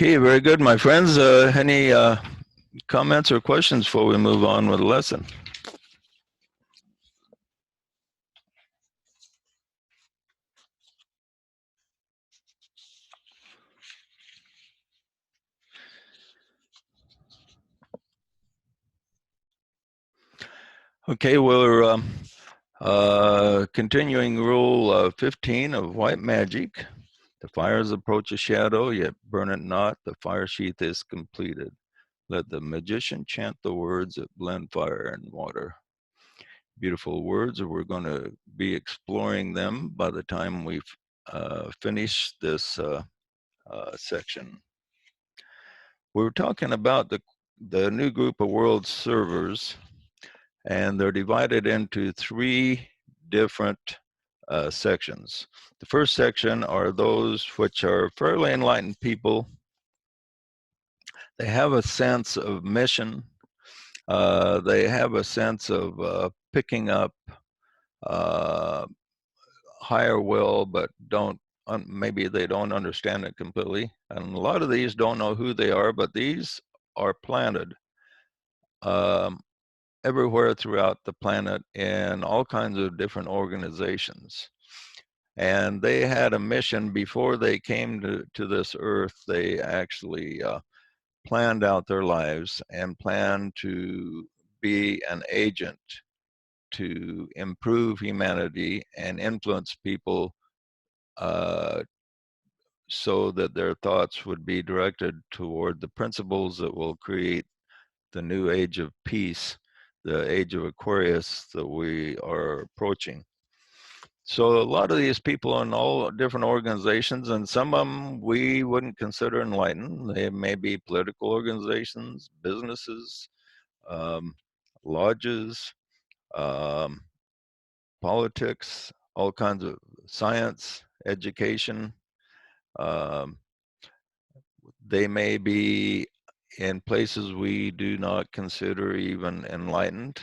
Okay, very good, my friends. Any comments or questions before we move on with the lesson? Okay, we're continuing rule 15 of white magic. The fires approach a shadow, yet burn it not. The fire sheath is completed. Let the magician chant the words that blend fire and water. Beautiful words. We're going to be exploring them by the time we've finished this section. We're talking about the new group of world servers, and they're divided into three different sections. The first section are those which are fairly enlightened people. They have a sense of mission. They have a sense of picking up higher will, but maybe they don't understand it completely. And a lot of these don't know who they are, but these are planted everywhere throughout the planet in all kinds of different organizations. And they had a mission before they came to this earth. They actually planned out their lives and planned to be an agent to improve humanity and influence people so that their thoughts would be directed toward the principles that will create the new age of peace, the age of Aquarius that we are approaching. So a lot of these people in all different organizations, and some of them we wouldn't consider enlightened. They may be political organizations, businesses, um, lodges, um, politics, all kinds of science, education. Um, they may be in places we do not consider even enlightened.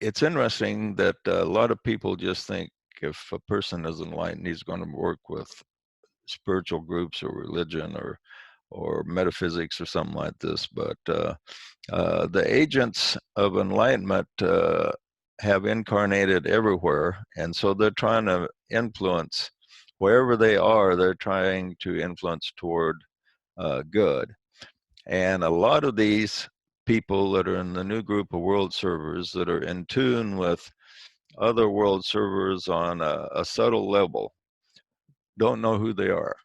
It's interesting that a lot of people just think if a person is enlightened, he's going to work with spiritual groups or religion or metaphysics or something like this. But the agents of enlightenment have incarnated everywhere, and so they're trying to influence wherever they are. They're trying to influence toward good. And a lot of these people that are in the new group of world servers that are in tune with other world servers on a subtle level don't know who they are.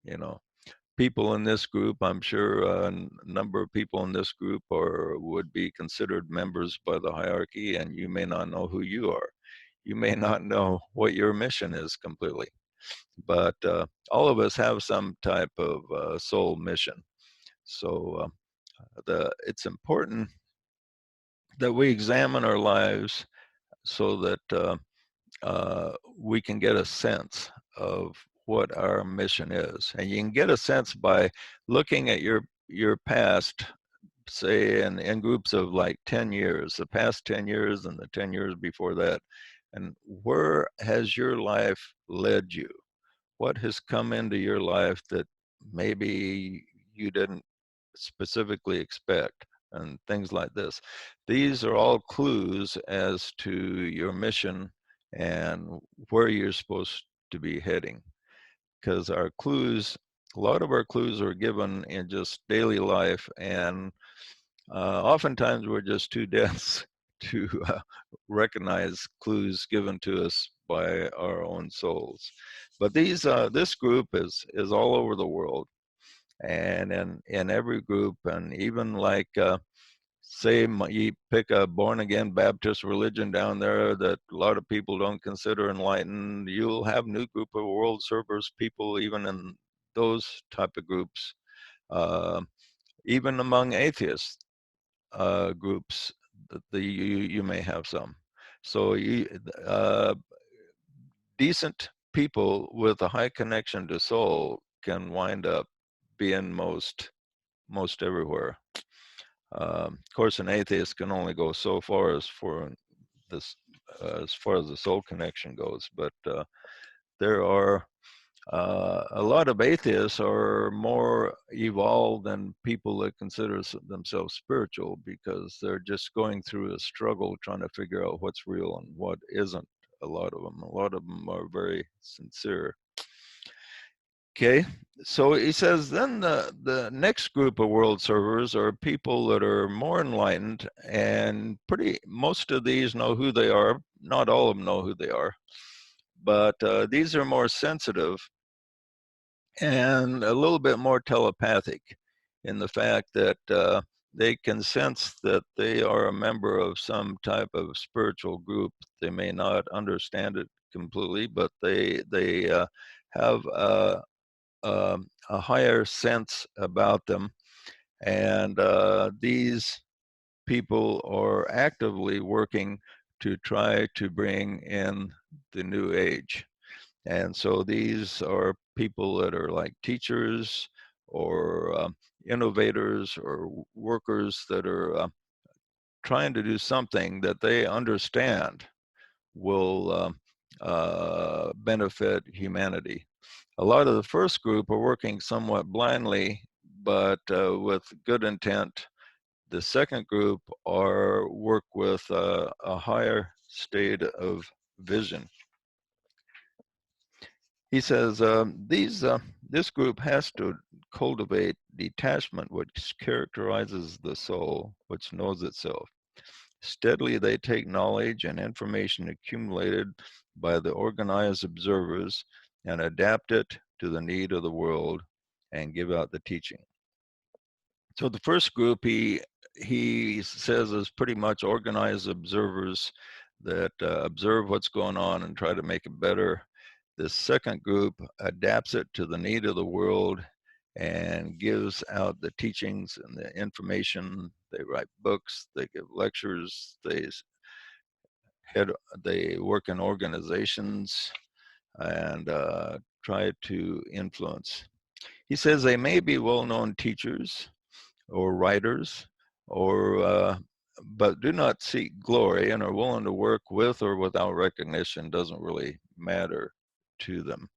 You know, people in this group, I'm sure a number of people in this group would be considered members by the hierarchy, and you may not know who you are. You may not know what your mission is completely, but all of us have some type of soul mission. So it's important that we examine our lives so that we can get a sense of what our mission is. And you can get a sense by looking at your past, say in groups of like 10 years, the past 10 years and the 10 years before that. And where has your life led you? What has come into your life that maybe you didn't specifically expect, and things like this. These are all clues as to your mission and where you're supposed to be heading. Because our clues, a lot of our clues are given in just daily life, and oftentimes we're just too dense to recognize clues given to us by our own souls. But this group is all over the world, and in every group, and even like say you pick a born again Baptist religion down there that a lot of people don't consider enlightened, you'll have new group of world servers people even in those type of groups. uh, Even among atheists groups, you may have some. So decent people with a high connection to soul can wind up being most everywhere. Of course, an atheist can only go so far this, as far as the soul connection goes. But there are A lot of atheists are more evolved than people that consider themselves spiritual, because they're just going through a struggle trying to figure out what's real and what isn't. A lot of them are very sincere. Okay, so he says then the next group of world servers are people that are more enlightened, and most of these know who they are. Not all of them know who they are, but these are more sensitive and a little bit more telepathic, in the fact that they can sense that they are a member of some type of spiritual group. They may not understand it completely, but they have a higher sense about them, and these people are actively working to try to bring in the new age. And so these are people that are like teachers or innovators or workers that are trying to do something that they understand will benefit humanity. A lot of the first group are working somewhat blindly, but with good intent. The second group are work with a higher state of vision. He says this group has to cultivate detachment, which characterizes the soul, which knows itself. Steadily, they take knowledge and information accumulated by the organized observers and adapt it to the need of the world and give out the teaching. So the first group he says is pretty much organized observers that observe what's going on and try to make it better. The second group adapts it to the need of the world and gives out the teachings and the information. They write books, they give lectures, they work in organizations and try to influence. He says they may be well-known teachers or writers, or but do not seek glory and are willing to work with or without recognition. Doesn't really matter to them.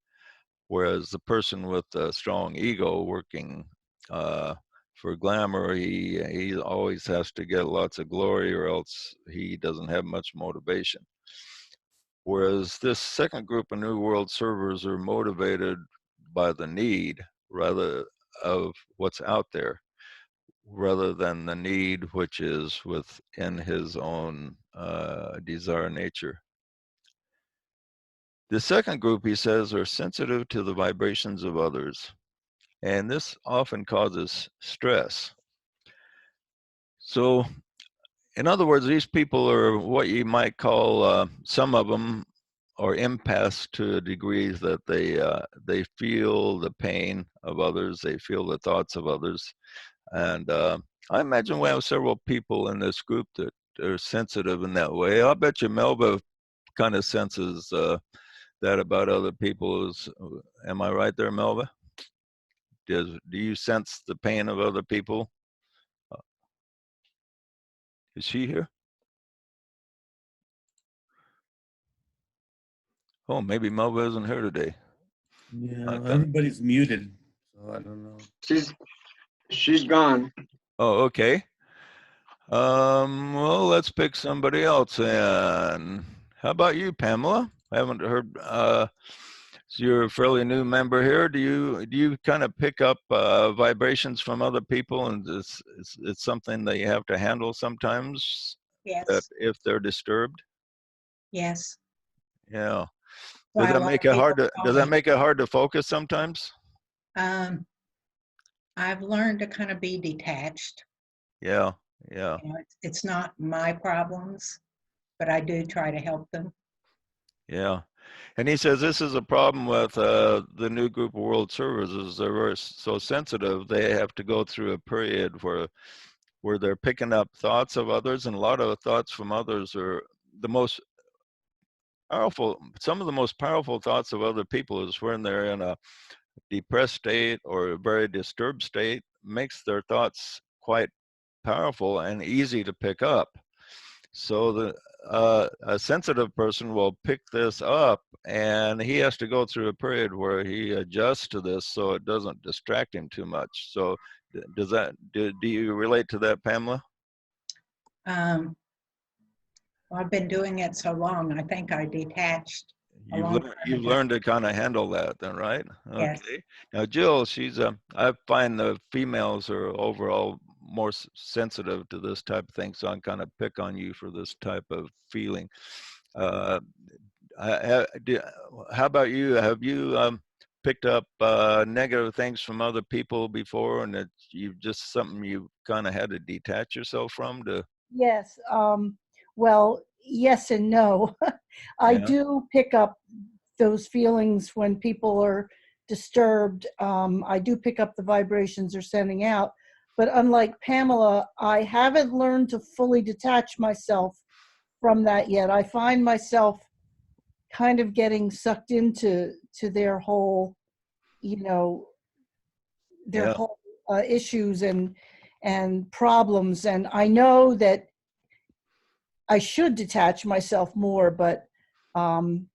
Whereas the person with a strong ego working for glamour, he always has to get lots of glory, or else he doesn't have much motivation. Whereas this second group of New World servers are motivated by the need rather of what's out there, rather than the need which is within his own desire nature. The second group, he says, are sensitive to the vibrations of others, and this often causes stress. So, in other words, these people are what you might call, some of them are empaths to a degree that they feel the pain of others, they feel the thoughts of others, and I imagine we have several people in this group that are sensitive in that way. I'll bet you Melba kind of senses that about other people. Am I right there, Melba? Do you sense the pain of other people? Is she here? Oh, maybe Melba isn't here today. Yeah, everybody's muted, so I don't know. She's gone. Oh, okay. Well, let's pick somebody else. And how about you, Pamela? I haven't heard. So you're a fairly new member here. Do you kind of pick up vibrations from other people, and it's something that you have to handle sometimes? Yes. That if they're disturbed. Yes. Yeah. Why Does a that lot make of it hard people to? call Does that me. make it hard to focus sometimes? I've learned to kind of be detached. Yeah. Yeah. You know, it's not my problems, but I do try to help them. Yeah. And he says this is a problem with the new group of world servers, is they're so sensitive. They have to go through a period where they're picking up thoughts of others, and a lot of thoughts from others are the most powerful. Some of the most powerful thoughts of other people is when they're in a depressed state or a very disturbed state. Makes their thoughts quite powerful and easy to pick up. So a sensitive person will pick this up and he has to go through a period where he adjusts to this so it doesn't distract him too much. So does that, do you relate to that, Pamela? Well, I've been doing it so long, I think I detached a long time You've ago. learned to kind of handle that then, right? Yes. Okay. Now, Jill, she's, I find the females are overall more sensitive to this type of thing, so I'm kind of pick on you for this type of feeling. Uh, how about you? Have you picked up negative things from other people before, and that you just something you kind of had to detach yourself from to? Yes. Well, yes and no. I Yeah. do pick up those feelings when people are disturbed. I do pick up the vibrations they're sending out. But unlike Pamela, I haven't learned to fully detach myself from that yet. I find myself kind of getting sucked into their whole, you know, their Yeah. whole issues and problems. And I know that I should detach myself more, but I'm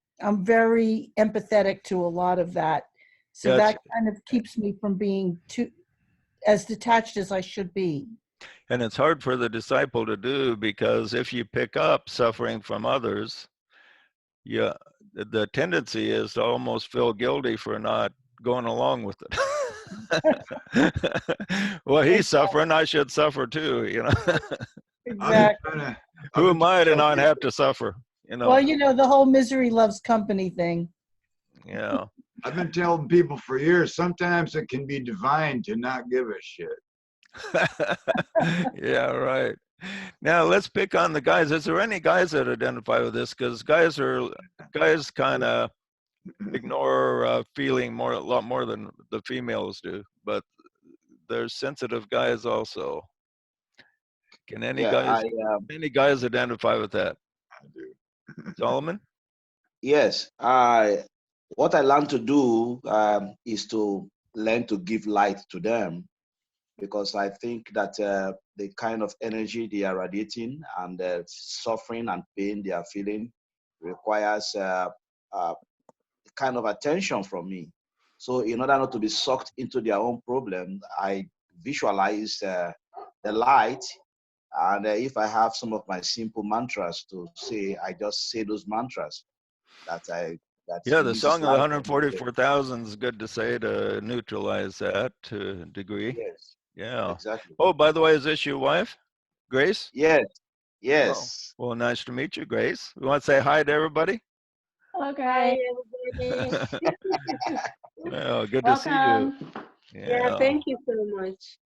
very empathetic to a lot of that. So Yeah, that kind of keeps me from being too as detached as I should be. and it's hard for the disciple to do, because if you pick up suffering from others, yeah, the tendency is to almost feel guilty for not going along with it. Well, he's suffering, I should suffer too, you know. Exactly. Who am I to not have to suffer, you know? Well, you know, the whole misery loves company thing. Yeah. I've been telling people for years, sometimes it can be divine to not give a shit. Yeah, right. Now let's pick on the guys. Is there any guys that identify with this? Because guys kind of ignore feeling a lot more than the females do, but there's sensitive guys also. Can Yeah, any guys identify with that? I do. Solomon? yes. What I learned to do is to learn to give light to them, because I think that the kind of energy they are radiating and the suffering and pain they are feeling requires kind of attention from me. So in order not to be sucked into their own problem, I visualize the light. And if I have some of my simple mantras to say, I just say those mantras that Yeah, the releases song of the light from them. 144,000 is good to say to neutralize that to a degree. Yes, Yeah. exactly. Oh, by the way, is this your wife, Grace? Yes, Oh, yes. well, nice to meet you, Grace. You want to say hi to everybody? Hi, everybody. Well, good to see you. Welcome. Yeah, Yeah. thank you so much.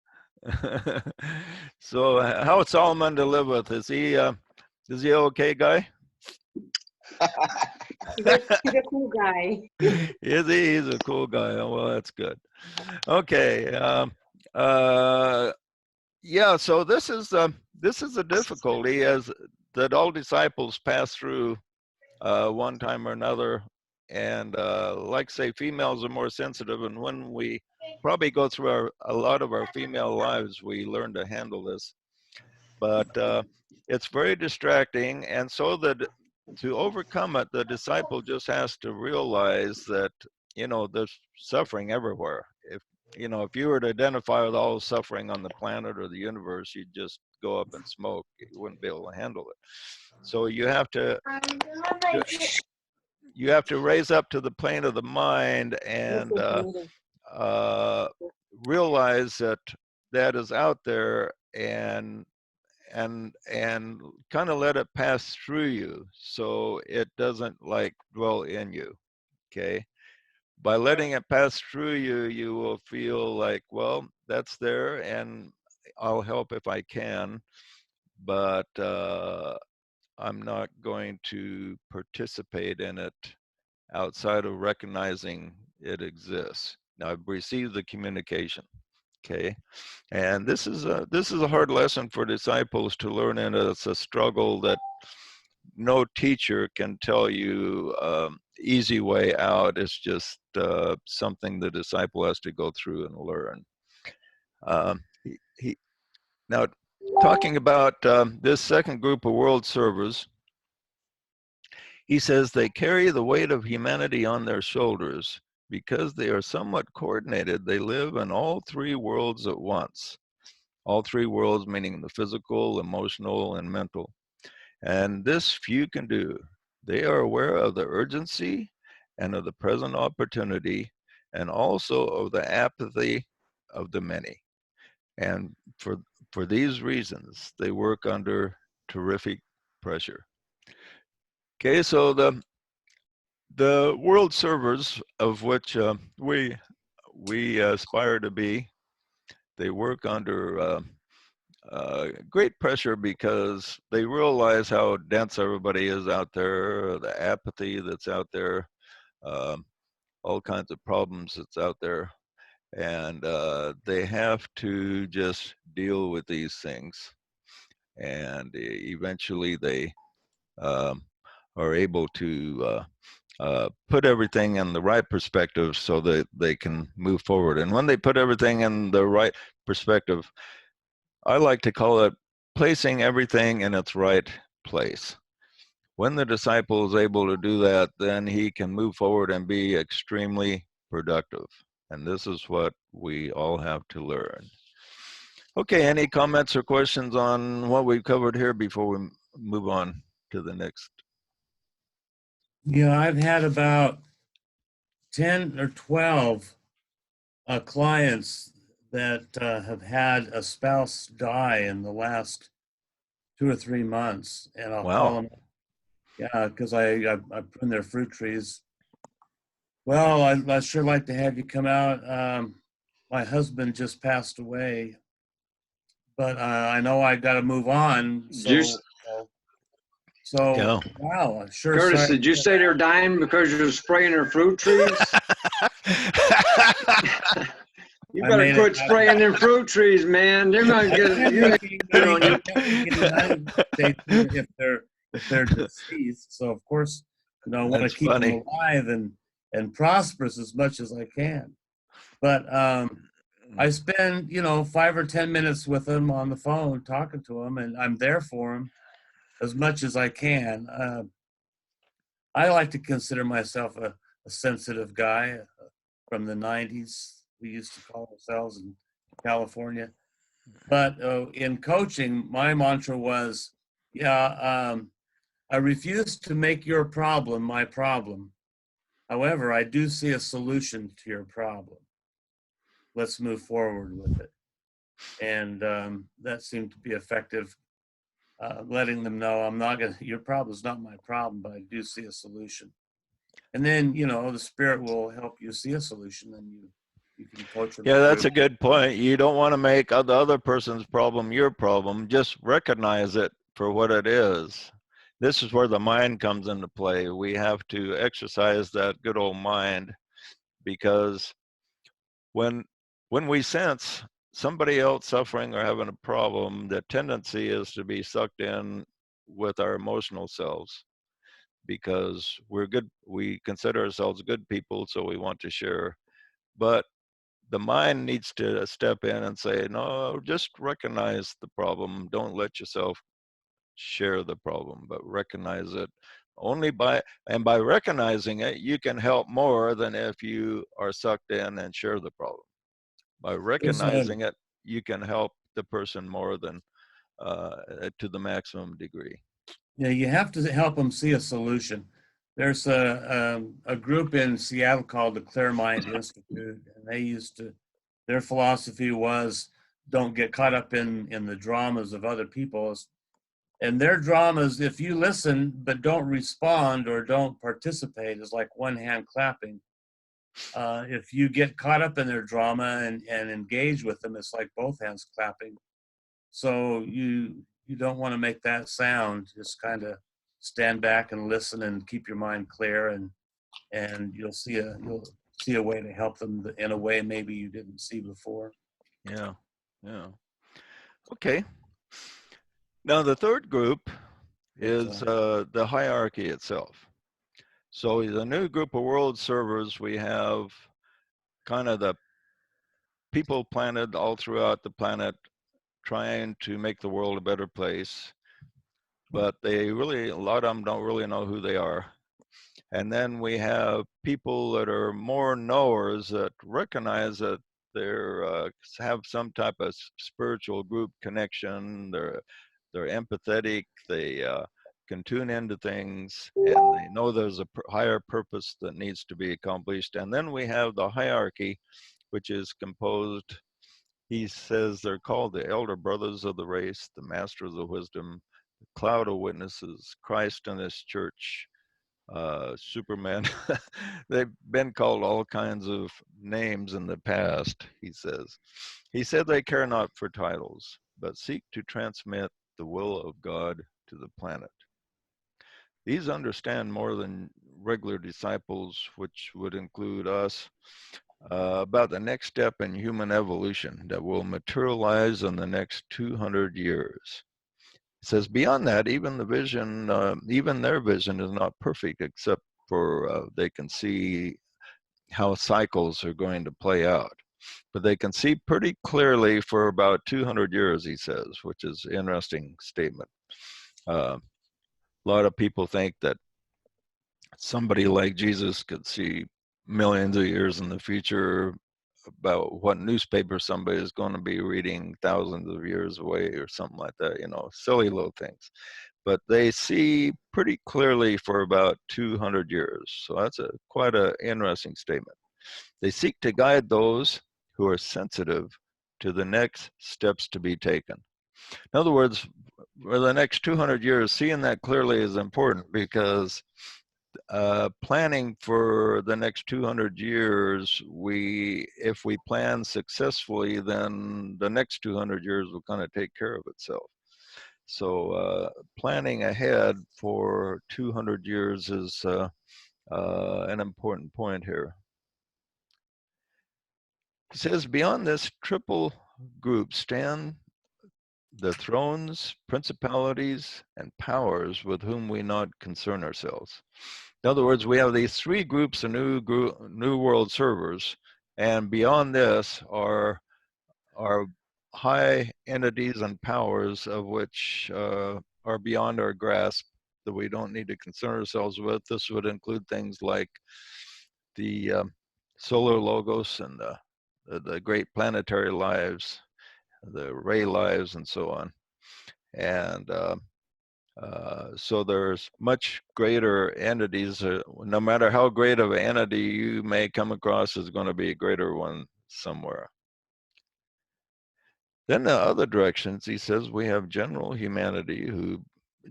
So, how is Solomon to live with? Is he a okay guy? He's a cool guy. Is he? He's a cool guy. Oh, well, that's good. Okay. Yeah. So this is a difficulty as that all disciples pass through one time or another, and like say, females are more sensitive, and when we probably go through a lot of our female lives, we learn to handle this. But it's very distracting, and so that to overcome it, the disciple just has to realize that, you know, there's suffering everywhere. If you were to identify with all the suffering on the planet or the universe, you'd just go up and smoke. You wouldn't be able to handle it. So you have to raise up to the plane of the mind and realize that that is out there, and kind of let it pass through you so it doesn't like dwell in you. Okay, by letting it pass through you, you will feel like, well, that's there and I'll help if I can, but I'm not going to participate in it outside of recognizing it exists. Now I've received the communication. Okay, and this is a hard lesson for disciples to learn, and it's a struggle that no teacher can tell you easy way out. It's just something the disciple has to go through and learn. Now, talking about this second group of world servers, He says they carry the weight of humanity on their shoulders because they are somewhat coordinated. They live in all three worlds at once. All three worlds meaning the physical, emotional, and mental. And this few can do. They are aware of the urgency and of the present opportunity, and also of the apathy of the many. And for these reasons, they work under terrific pressure. Okay, so the world servers of which we aspire to be, they work under great pressure because they realize how dense everybody is out there, the apathy that's out there, um, all kinds of problems that's out there, and they have to just deal with these things, and eventually they um, are able to put everything in the right perspective so that they can move forward. And when they put everything in the right perspective, I like to call it placing everything in its right place. When the disciple is able to do that, then he can move forward and be extremely productive. And this is what we all have to learn. Okay, any comments or questions on what we've covered here before we move on to the next? Yeah, I've had about 10 or 12 clients that have had a spouse die in the last 2 or 3 months, and I'll call Wow. them. Yeah, because I prune their fruit trees. Well, I'd sure like to have you come out. My husband just passed away, but I know I got to move on. Juice. So, Yeah. wow, sure. Curtis, Sorry. did you say they're dying because you're spraying their fruit trees? You I better made quit it spraying their fruit trees, man. They're gonna I get can't you make any get money. on I you. can't make any money if they're deceased. So of course, I want to That's keep them funny. alive and prosperous as much as I can. But I spend 5 or 10 minutes with them on the phone talking to them, and I'm there for them as much as I can. I like to consider myself a sensitive guy from the 90s. We used to call ourselves in California. But in coaching, my mantra was, I refuse to make your problem my problem. However, I do see a solution to your problem. Let's move forward with it. And that seemed to be effective, letting them know I'm not going to, your problem is not my problem, but I do see a solution. And then, the spirit will help you see a solution, and you can coach them. Yeah, that's a good point. You don't want to make the other person's problem your problem. Just recognize it for what it is. This is where the mind comes into play. We have to exercise that good old mind, because when we sense somebody else suffering or having a problem, the tendency is to be sucked in with our emotional selves, because we consider ourselves good people, so we want to share. But the mind needs to step in and say, no, just recognize the problem. Don't let yourself share the problem, but recognize it. Only by recognizing it, you can help more than if you are sucked in and share the problem. By recognizing it, you can help the person more than to the maximum degree. Yeah, you have to help them see a solution. There's a group in Seattle called the Clear Mind Institute, and their philosophy was, don't get caught up in the dramas of other people. And their dramas, if you listen but don't respond or don't participate, is like one hand clapping. If you get caught up in their drama and engage with them, it's like both hands clapping. So you don't want to make that sound. Just kind of stand back and listen and keep your mind clear, and you'll see a way to help them in a way maybe you didn't see before. Yeah. Okay. Now the third group is the hierarchy itself. So the new group of world servers, we have kind of the people planted all throughout the planet trying to make the world a better place. but a lot of them don't really know who they are. And then we have people that are more knowers that recognize that they're have some type of spiritual group connection. They're empathetic. They can tune into things, and they know there's a higher purpose that needs to be accomplished. And then we have the hierarchy, which is composed. He says they're called the elder brothers of the race, the masters of wisdom, the cloud of witnesses, Christ and his church, Superman. They've been called all kinds of names in the past, he says. He said they care not for titles, but seek to transmit the will of God to the planet. These understand more than regular disciples, which would include us, about the next step in human evolution that will materialize in the next 200 years. It says beyond that, even the vision, even their vision is not perfect, except for they can see how cycles are going to play out. But they can see pretty clearly for about 200 years, he says, which is an interesting statement. A lot of people think that somebody like Jesus could see millions of years in the future about what newspaper somebody is going to be reading thousands of years away or something like that, silly little things. But they see pretty clearly for about 200 years. So that's quite an interesting statement. They seek to guide those who are sensitive to the next steps to be taken. In other words, for the next 200 years, seeing that clearly is important, because planning for the next 200 years, if we plan successfully, then the next 200 years will kind of take care of itself. So planning ahead for 200 years is an important point here. It says, beyond this triple group stand the thrones, principalities, and powers with whom we not concern ourselves. In other words, we have these three groups of new world servers, and beyond this are high entities and powers of which are beyond our grasp, that we don't need to concern ourselves with. This would include things like the solar logos and the great planetary lives, the ray lives, and so on. And so there's much greater entities. No matter how great of an entity you may come across, is going to be a greater one somewhere. Then the other directions, he says, we have general humanity who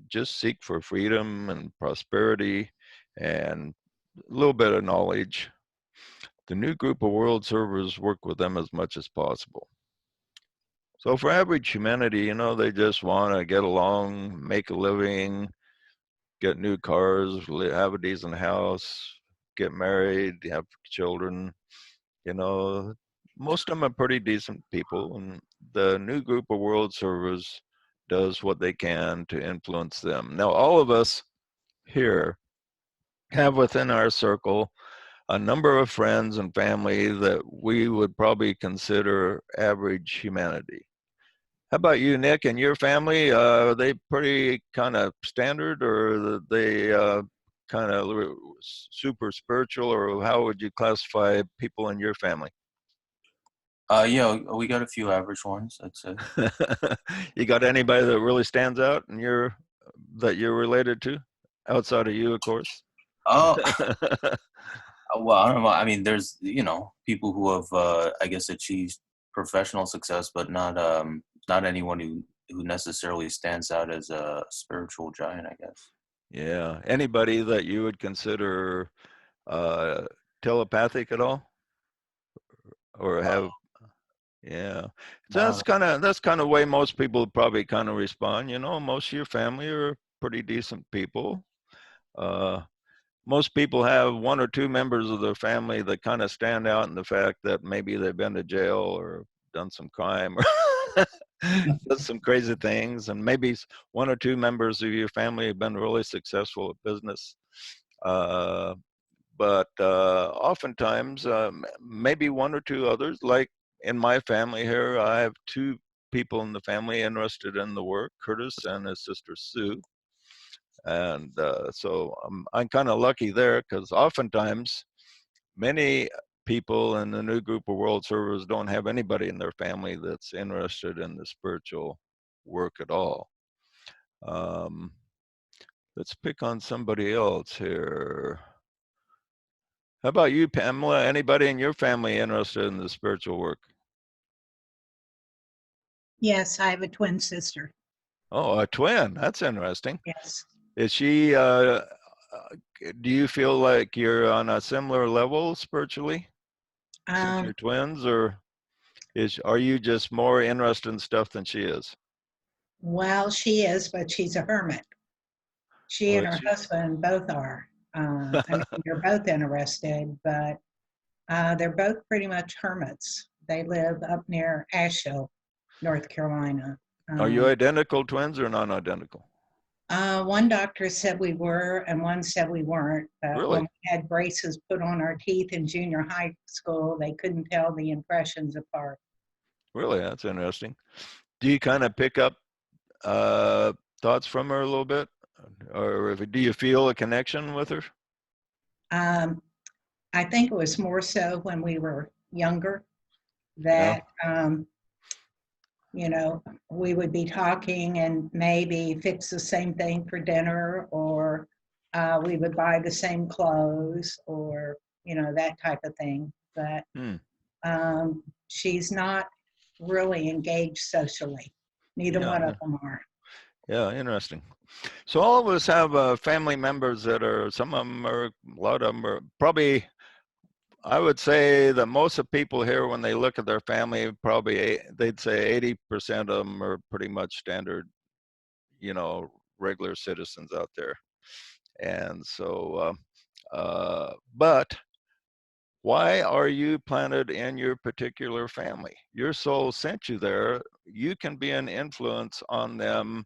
just seek for freedom and prosperity and a little bit of knowledge. The new group of world servers work with them as much as possible. So for average humanity, they just want to get along, make a living, get new cars, have a decent house, get married, have children. Most of them are pretty decent people, and the new group of world servers does what they can to influence them. Now, all of us here have within our circle a number of friends and family that we would probably consider average humanity. How about you, Nick, and your family? Are they pretty kind of standard, or are they kind of super spiritual, or how would you classify people in your family? Yeah, we got a few average ones, I'd say. You got anybody that really stands out and that you're related to, outside of you, of course? Oh, well, I don't know. I mean, there's people who have, I guess, achieved professional success, but not anyone who necessarily stands out as a spiritual giant, I guess. Yeah. Anybody that you would consider telepathic at all, or have? Yeah. So that's kind of way most people probably kind of respond. Most of your family are pretty decent people. Most people have one or two members of their family that kind of stand out in the fact that maybe they've been to jail or done some crime or done some crazy things, and maybe one or two members of your family have been really successful at business. But oftentimes, maybe one or two others, like in my family here, I have two people in the family interested in the work, Curtis and his sister Sue. And so I'm kind of lucky there, because oftentimes many people in the new group of world servers don't have anybody in their family that's interested in the spiritual work at all. Let's pick on somebody else here. How about you, Pamela? Anybody in your family interested in the spiritual work? Yes, I have a twin sister. Oh, a twin. That's interesting. Yes. Is she, do you feel like you're on a similar level spiritually since you're twins, or are you just more interested in stuff than she is? Well, she is, but she's a hermit. She Oh, and is her she? husband both are. I mean, they're both interested, but they're both pretty much hermits. They live up near Asheville, North Carolina. Are you identical twins or non-identical? One doctor said we were, and one said we weren't. But when Really? we had braces put on our teeth in junior high school, they couldn't tell the impressions apart. Really? That's interesting. Do you kind of pick up thoughts from her a little bit? Or do you feel a connection with her? I think it was more so when we were younger Yeah. that, you know, we would be talking and maybe fix the same thing for dinner, or we would buy the same clothes, or, you know, that type of thing. But she's not really engaged socially. Neither Yeah, one yeah. of them are. Yeah, interesting. So all of us have family members that are, some of them are, a lot of them are probably, I would say that most of people here, when they look at their family, probably they'd say 80% of them are pretty much standard, you know, regular citizens out there. And so, but why are you planted in your particular family? Your soul sent you there. You can be an influence on them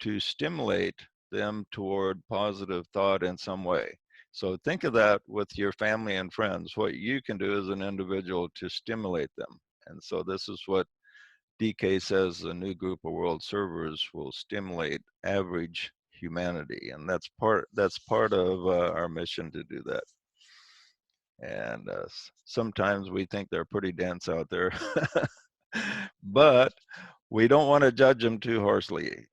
to stimulate them toward positive thought in some way. So think of that with your family and friends, what you can do as an individual to stimulate them. And so this is what DK says the new group of world servers will stimulate average humanity. And that's part of our mission to do that. And sometimes we think they're pretty dense out there, but we don't want to judge them too harshly.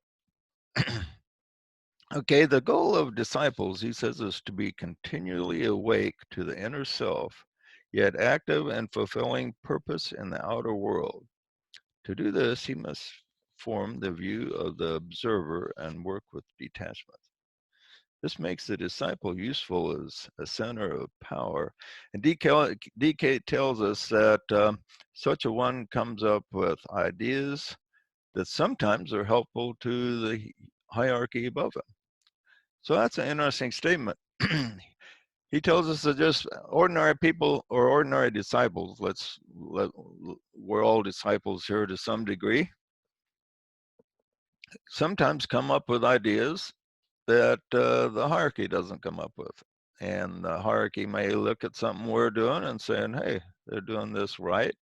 Okay, the goal of disciples, he says, is to be continually awake to the inner self, yet active and fulfilling purpose in the outer world. To do this, he must form the view of the observer and work with detachment. This makes the disciple useful as a center of power. And DK tells us that such a one comes up with ideas that sometimes are helpful to the hierarchy above him. So that's an interesting statement. He tells us that just ordinary people or ordinary disciples, we're all disciples here to some degree, sometimes come up with ideas that the hierarchy doesn't come up with. And the hierarchy may look at something we're doing and saying, hey, they're doing this right.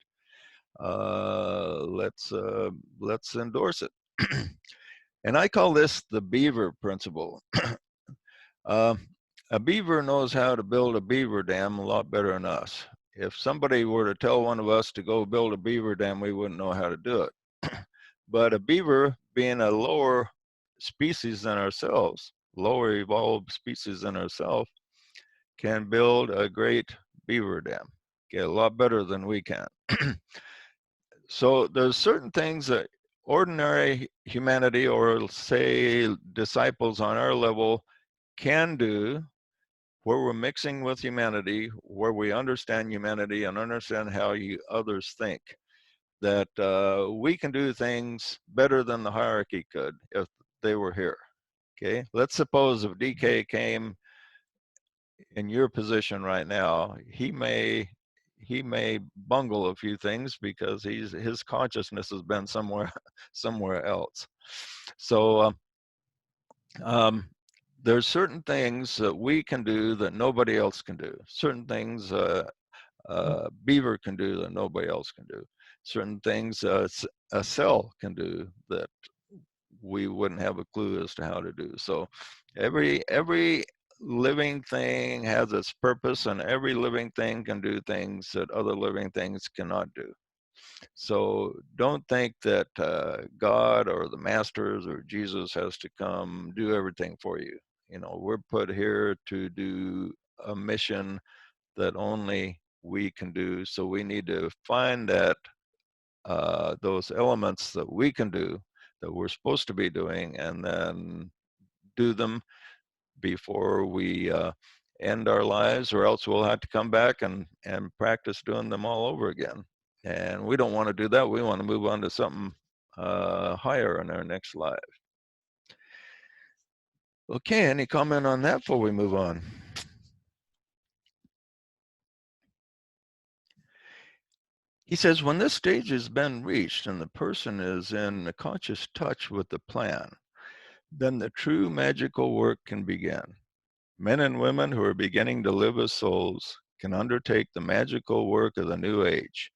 Let's endorse it. And I call this the beaver principle. A beaver knows how to build a beaver dam a lot better than us. If somebody were to tell one of us to go build a beaver dam, we wouldn't know how to do it. But a beaver, being a lower species than ourselves, lower evolved species than ourselves, can build a great beaver dam, get a lot better than we can. So there's certain things that ordinary humanity, or say disciples on our level, can do, where we're mixing with humanity, where we understand humanity and understand how others think, that we can do things better than the hierarchy could if they were here. Okay, let's suppose if DK came in your position right now, he may bungle a few things because his consciousness has been somewhere else. So there's certain things that we can do that nobody else can do. Certain things beaver can do that nobody else can do. Certain things a cell can do that we wouldn't have a clue as to how to do. So Every living thing has its purpose, and every living thing can do things that other living things cannot do. So don't think that God or the masters or Jesus has to come do everything for you. You know, we're put here to do a mission that only we can do. So we need to find that those elements that we can do, that we're supposed to be doing, and then do them before we end our lives, or else we'll have to come back and practice doing them all over again. And we don't want to do that. We want to move on to something higher in our next life. Okay, any comment on that before we move on? He says, when this stage has been reached and the person is in a conscious touch with the plan, then the true magical work can begin. Men and women who are beginning to live as souls can undertake the magical work of the new age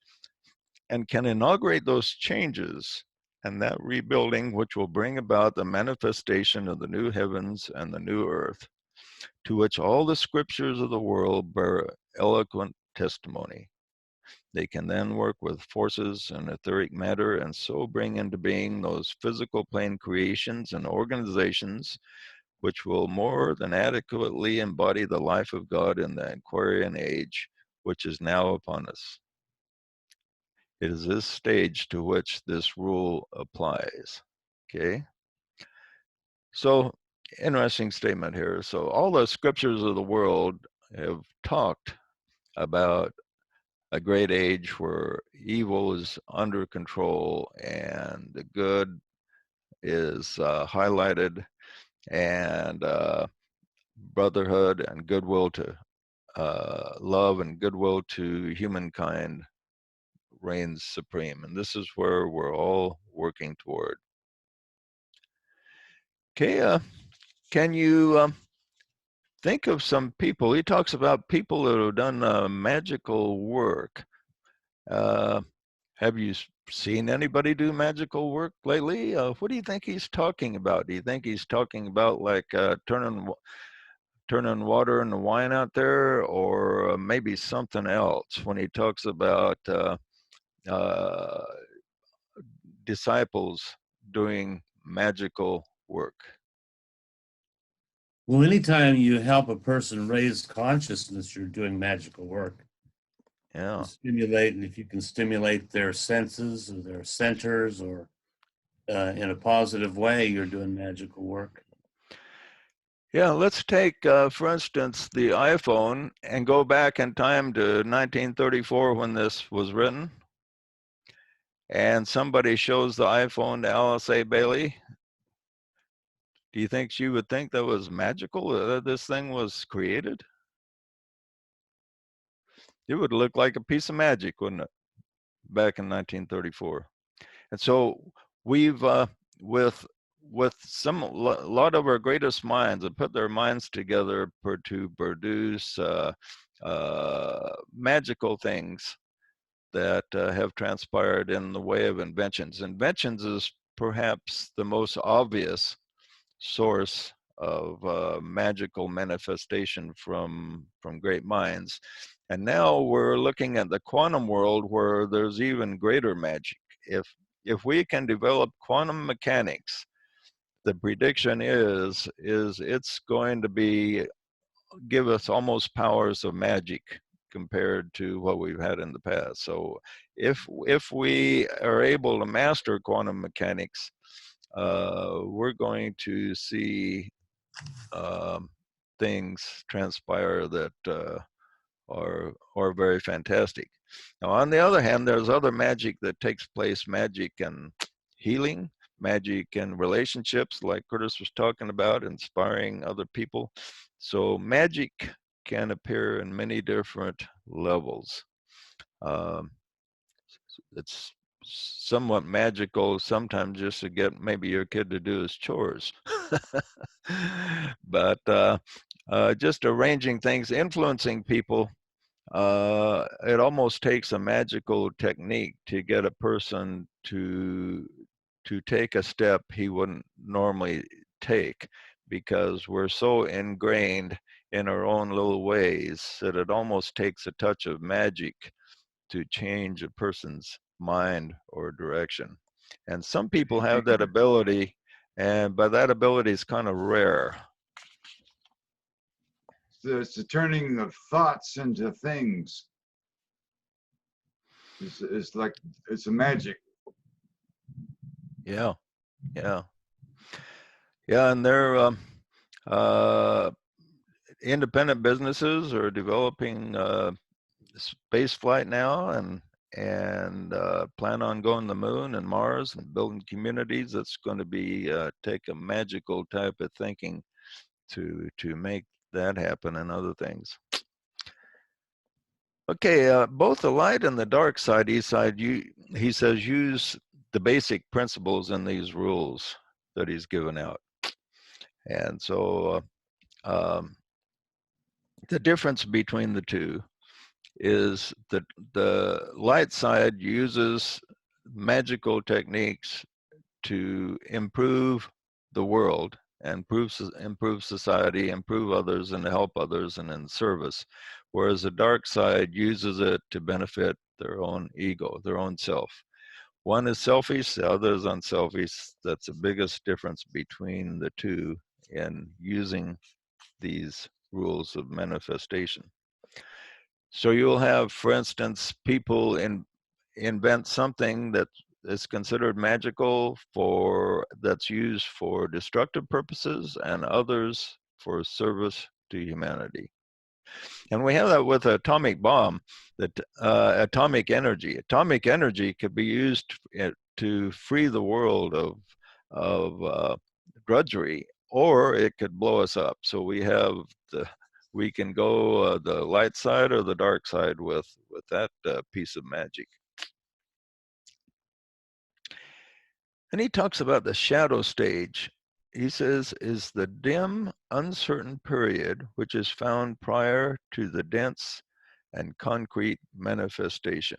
and can inaugurate those changes and that rebuilding which will bring about the manifestation of the new heavens and the new earth, to which all the scriptures of the world bear eloquent testimony. They can then work with forces and etheric matter and so bring into being those physical plane creations and organizations which will more than adequately embody the life of God in the Aquarian age, which is now upon us. It is this stage to which this rule applies. Okay? So, interesting statement here. So, all the scriptures of the world have talked about a great age where evil is under control and the good is highlighted, and brotherhood and goodwill to love and goodwill to humankind reigns supreme. And this is where we're all working toward. Okay, can you think of some people? He talks about people that have done magical work. Have you seen anybody do magical work lately? What do you think he's talking about? Do you think he's talking about like turning water into wine out there, or maybe something else when he talks about uh, disciples doing magical work? Well, anytime you help a person raise consciousness, you're doing magical work. Yeah. And if you can stimulate their senses or their centers, or in a positive way, you're doing magical work. Yeah, let's take, for instance, the iPhone and go back in time to 1934 when this was written. And somebody shows the iPhone to Alice A. Bailey. Do you think she would think that was magical, that this thing was created? It would look like a piece of magic, wouldn't it, back in 1934? And so we've, with some a lot of our greatest minds have put their minds together to produce magical things that have transpired in the way of inventions. Inventions is perhaps the most obvious source of magical manifestation from great minds. And now we're looking at the quantum world where there's even greater magic. If we can develop quantum mechanics, the prediction is it's going to give us almost powers of magic compared to what we've had in the past. So if we are able to master quantum mechanics, we're going to see things transpire that are very fantastic. Now, on the other hand, there's other magic that takes place, magic and healing, magic and relationships, like Curtis was talking about, inspiring other people. So magic can appear in many different levels. Um, it's somewhat magical sometimes just to get maybe your kid to do his chores. But just arranging things, influencing people, it almost takes a magical technique to get a person to take a step he wouldn't normally take, because we're so ingrained in our own little ways that it almost takes a touch of magic to change a person's mind or direction. And some people have that ability, but that ability is kind of rare. It's the turning of thoughts into things. It's like, it's a magic. Yeah, yeah, yeah. And they're independent businesses are developing space flight now, and plan on going to the moon and Mars and building communities. That's going to be take a magical type of thinking to make that happen, and other things. Okay, both the light and the dark side, he says, use the basic principles in these rules that he's given out. And so the difference between the two is that the light side uses magical techniques to improve the world, and improve society, improve others, and help others, and in service. Whereas the dark side uses it to benefit their own ego, their own self. One is selfish, the other is unselfish. That's the biggest difference between the two in using these rules of manifestation. So you'll have, for instance, people invent something that is considered magical that's used for destructive purposes, and others for service to humanity. And we have that with an atomic bomb, that atomic energy. Atomic energy could be used to free the world of drudgery, or it could blow us up. So we can go the light side or the dark side with that piece of magic. And he talks about the shadow stage. He says, is the dim, uncertain period which is found prior to the dense and concrete manifestation.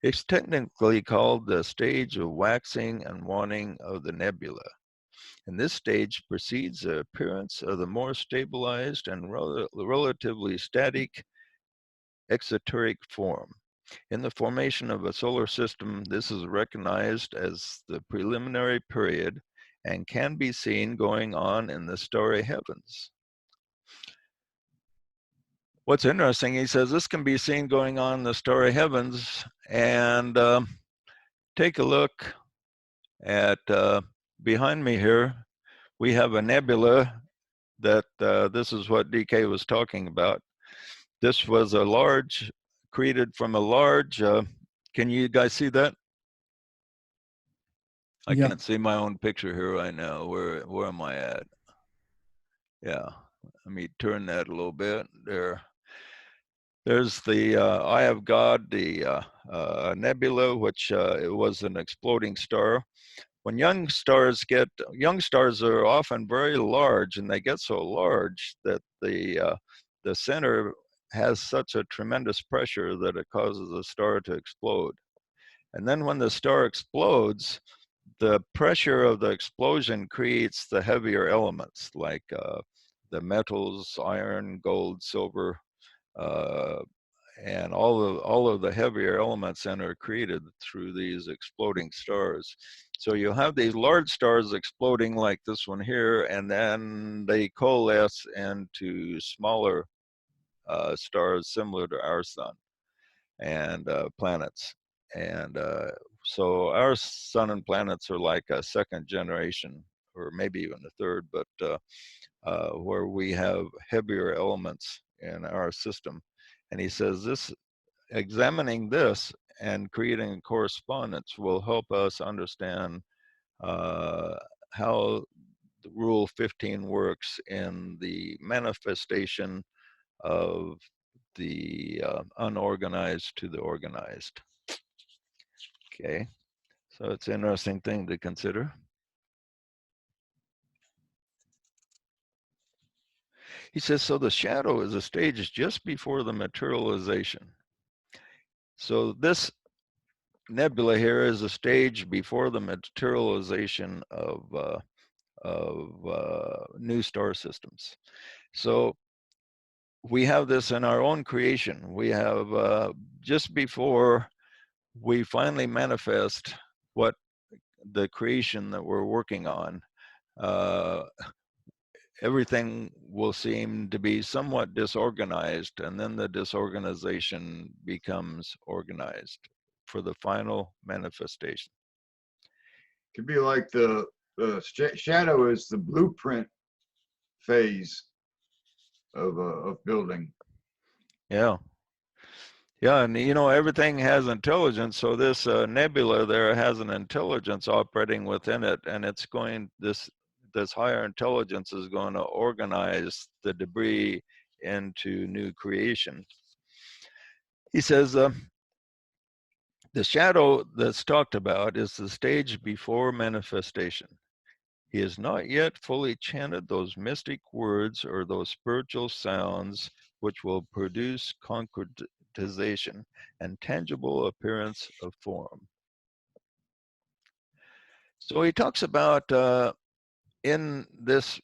It's technically called the stage of waxing and waning of the nebula. And this stage precedes the appearance of the more stabilized and relatively static exoteric form. In the formation of a solar system, this is recognized as the preliminary period and can be seen going on in the starry heavens. What's interesting, he says, this can be seen going on in the starry heavens, and take a look at behind me here. We have a nebula that this is what DK was talking about. This was created from a large, can you guys see that? I can't see my own picture here right now. Where am I at? Yeah, let me turn that a little bit. There's the Eye of God, the nebula, which it was an exploding star. When young stars are often very large, and they get so large that the center has such a tremendous pressure that it causes the star to explode. And then when the star explodes, the pressure of the explosion creates the heavier elements, like the metals, iron, gold, silver, and all of the heavier elements then are created through these exploding stars. So you'll have these large stars exploding like this one here, and then they coalesce into smaller stars similar to our sun and planets. And so our sun and planets are like a second generation, or maybe even a third, but where we have heavier elements in our system. And he says examining this and creating a correspondence will help us understand how the Rule 15 works in the manifestation of the unorganized to the organized. Okay, so it's an interesting thing to consider. He says, so the shadow is a stage just before the materialization. So this nebula here is a stage before the materialization of new star systems. So we have this in our own creation. We have just before we finally manifest what the creation that we're working on, everything will seem to be somewhat disorganized, and then the disorganization becomes organized for the final manifestation. Could be like the shadow is the blueprint phase of building. Yeah. Yeah, and you know, everything has intelligence. So this nebula there has an intelligence operating within it, and it's going, this higher intelligence is going to organize the debris into new creation. He says the shadow that's talked about is the stage before manifestation. He has not yet fully chanted those mystic words or those spiritual sounds which will produce concretization and tangible appearance of form. So he talks about in this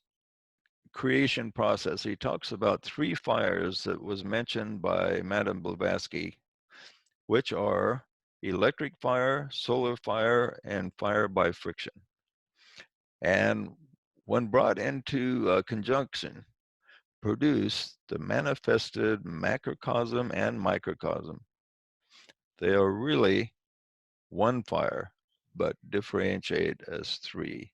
creation process, he talks about 3 fires that was mentioned by Madame Blavatsky, which are electric fire, solar fire, and fire by friction. And when brought into conjunction, produce the manifested macrocosm and microcosm. They are really one fire, but differentiate as 3.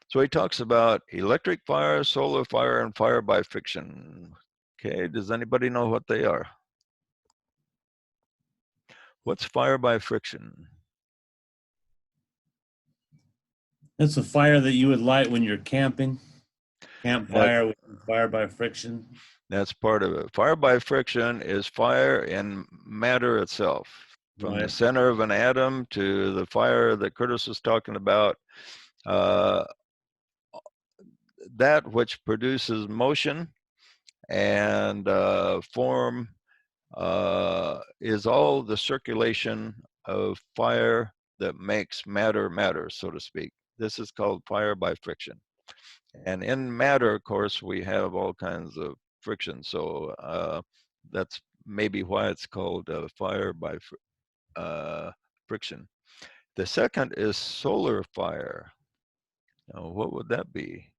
So he talks about electric fire, solar fire, and fire by friction. Okay, does anybody know what they are? What's fire by friction? That's a fire that you would light when you're camping. Campfire with fire by friction. That's part of it. Fire by friction is fire in matter itself. From the Right. center of an atom to the fire that Curtis was talking about, that which produces motion and form is all the circulation of fire that makes matter matter, so to speak. This is called fire by friction. And in matter, of course, we have all kinds of friction. So that's maybe why it's called fire by friction. The second is solar fire. Now, what would that be?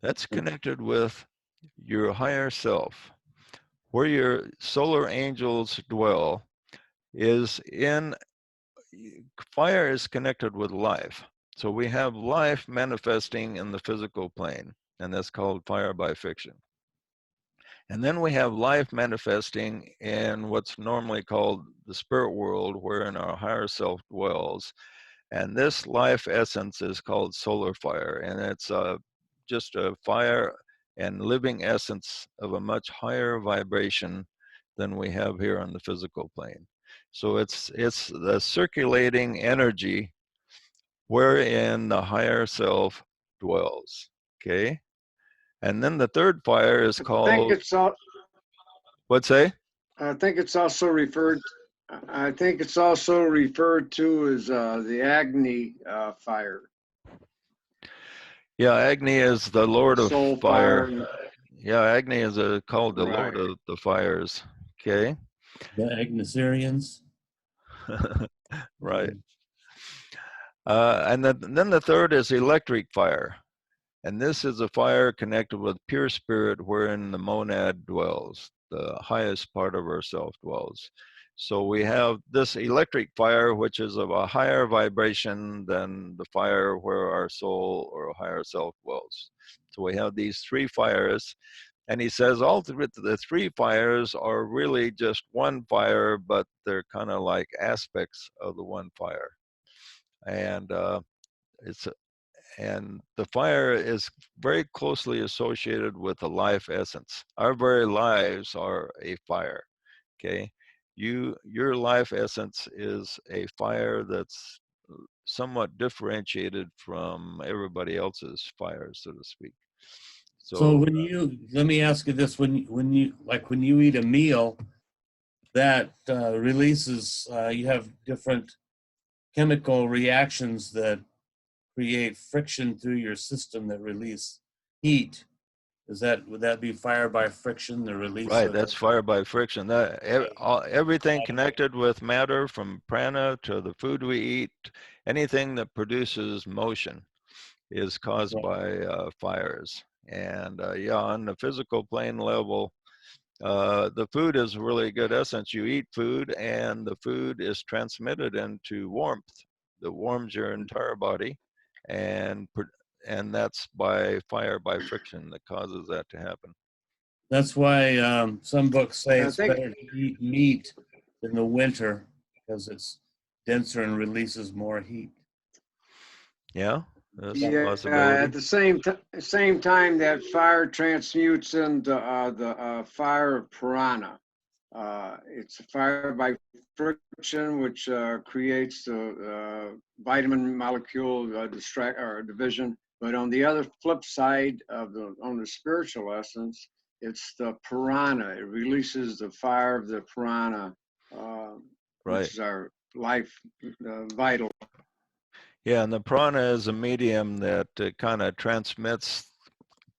That's connected with your higher self. Where your solar angels dwell is in, fire is connected with life. So we have life manifesting in the physical plane, and that's called fire by friction. And then we have life manifesting in what's normally called the spirit world, wherein our higher self dwells. And this life essence is called solar fire, and it's just a fire and living essence of a much higher vibration than we have here on the physical plane. So it's the circulating energy wherein the higher self dwells. Okay, and then the third fire is I think called, it's all, what's say? I think it's also referred to as the Agni fire. Yeah, Agni is the Lord of Soul Fire. fire. Yeah, Agni is called the Lord Right. of the Fires. Okay, The Agnosarians. right. And then the third is electric fire. And this is a fire connected with pure spirit wherein the monad dwells, the highest part of ourself dwells. So we have this electric fire, which is of a higher vibration than the fire where our soul or higher self dwells. So we have these 3 fires. And he says all the 3 fires are really just one fire, but they're kind of like aspects of the one fire. And and the fire is very closely associated with the life essence. Our very lives are a fire. Okay, your life essence is a fire that's somewhat differentiated from everybody else's fire, so to speak. So So when you, let me ask you this: when you eat a meal, that releases, you have different chemical reactions that create friction through your system that release heat. Would that be fire by friction, the release Right, of that's fire by friction. Everything connected with matter, from prana to the food we eat, anything that produces motion is caused by fires. And yeah, on the physical plane level, the food is a really good essence. You eat food and the food is transmitted into warmth that warms your entire body, and that's by fire by friction that causes that to happen. That's why some books say I it's think, better to eat meat in the winter because it's denser and releases more heat. Yeah, that's a yeah, possibility. at the same time that fire transmutes into the fire of piranha. It's a fire by friction, which creates the vitamin molecule distract or division. But on the other flip side of on the spiritual essence, it's the piranha. It releases the fire of the piranha, Right. which is our life vital. Yeah, and the prana is a medium that kind of transmits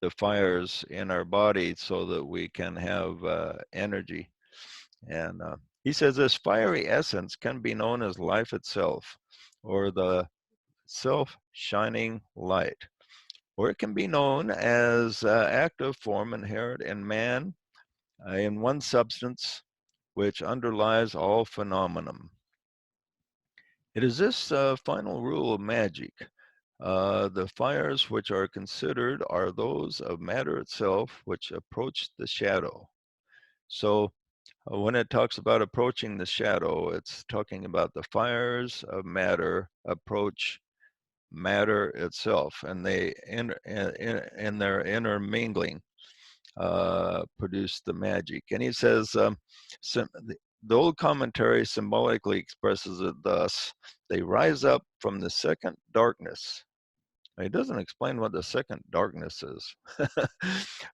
the fires in our body so that we can have energy. And he says this fiery essence can be known as life itself, or the self-shining light, or it can be known as active form inherent in man, in one substance which underlies all phenomenon. It is this final rule of magic. The fires which are considered are those of matter itself, which approach the shadow. So when it talks about approaching the shadow, it's talking about the fires of matter approach matter itself, and they in their intermingling produce the magic. And he says, the old commentary symbolically expresses it thus: they rise up from the second darkness. He doesn't explain what the second darkness is.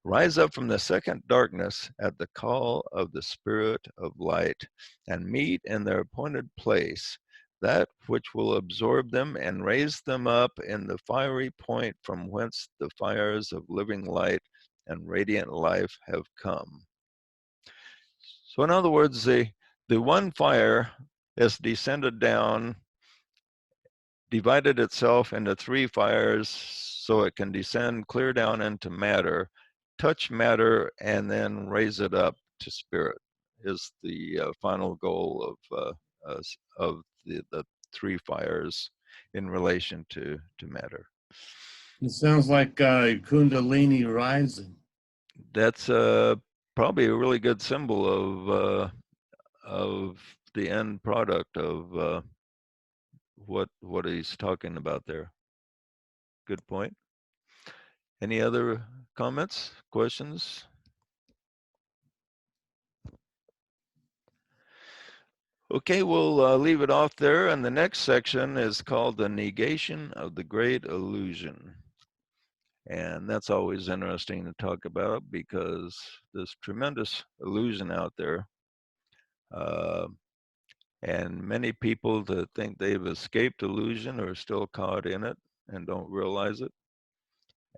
Rise up from the second darkness at the call of the Spirit of light, and meet in their appointed place that which will absorb them and raise them up in the fiery point from whence the fires of living light and radiant life have come. So in other words, the one fire has descended down, divided itself into three fires so it can descend clear down into matter, touch matter, and then raise it up to spirit, is the final goal of the three fires in relation to matter. It sounds like Kundalini rising. That's probably a really good symbol of the end product of what he's talking about there. Good point. Any other comments, questions? Okay, we'll leave it off there. And the next section is called the negation of the great illusion. And that's always interesting to talk about because there's tremendous illusion out there. And many people that think they've escaped illusion are still caught in it and don't realize it.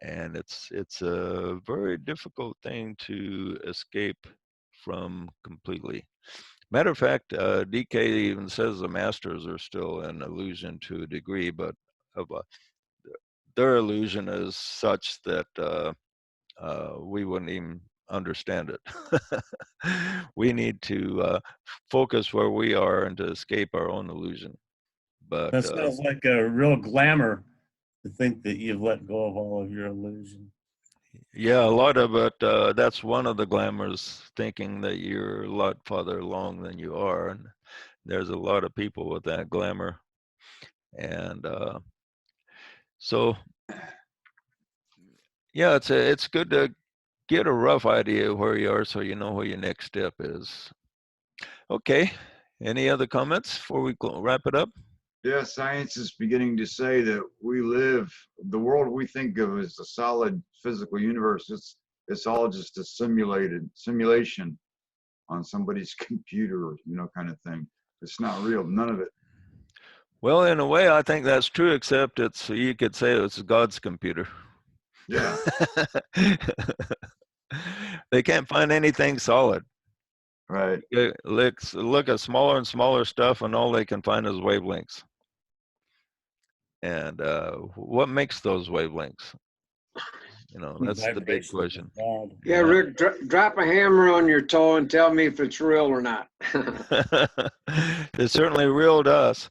And it's a very difficult thing to escape from completely. Matter of fact, DK even says the masters are still an illusion to a degree, but their illusion is such that we wouldn't even understand it. We need to focus where we are and to escape our own illusion. But That sounds like a real glamour to think that you've let go of all of your illusion. yeah, a lot of it, that's one of the glamours, thinking that you're a lot farther along than you are. And there's a lot of people with that glamour. And so, yeah, it's good to get a rough idea of where you are so you know where your next step is. Okay, any other comments before we wrap it up? Yeah, science is beginning to say that we live, the world we think of as a solid physical universe, it's all just a simulation on somebody's computer, you know, kind of thing. It's not real, none of it. Well, in a way, I think that's true, except you could say it's God's computer. Yeah. They can't find anything solid. Right. Look at smaller and smaller stuff, and all they can find is wavelengths. And what makes those wavelengths? You know, that's the big Vibrations of question. God. Yeah, Rick, drop a hammer on your toe and tell me if it's real or not. It's certainly real to us.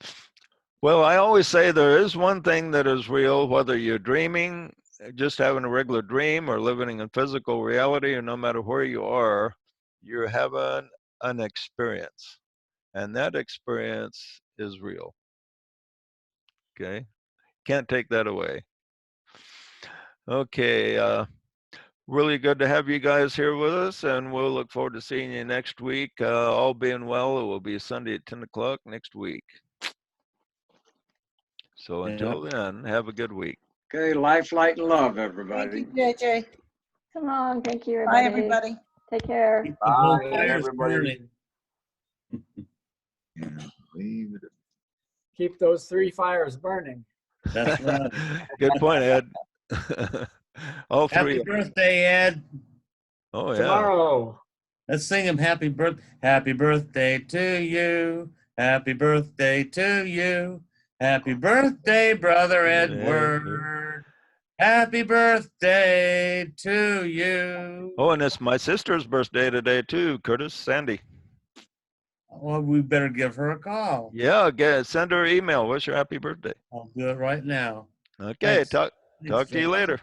Well, I always say there is one thing that is real, whether you're dreaming, just having a regular dream, or living in physical reality, or no matter where you are, you're having an experience. And that experience is real. Okay? Can't take that away. Okay. Really good to have you guys here with us, and we'll look forward to seeing you next week. All being well, it will be Sunday at 10 o'clock next week. So until then, have a good week. Okay, life, light, and love, Thank everybody. you, JJ. Come on. Thank you, Bye, everybody. everybody. Take care. Keep the whole Bye, fires everybody. burning. Yeah. Leave it. Keep those 3 fires burning. That's right. Good point, Ed. All three. Happy birthday, Ed. Oh, yeah. Tomorrow. Let's sing him happy birthday to you. Happy birthday to you. Happy birthday, brother Edward. Happy birthday to you. Oh, and it's my sister's birthday today, too, Curtis, Sandy. Well, we better give her a call. Yeah, send her an email. Wish her happy birthday. I'll do it right now. Okay, Thanks. talk Thanks, to you Jeff. later.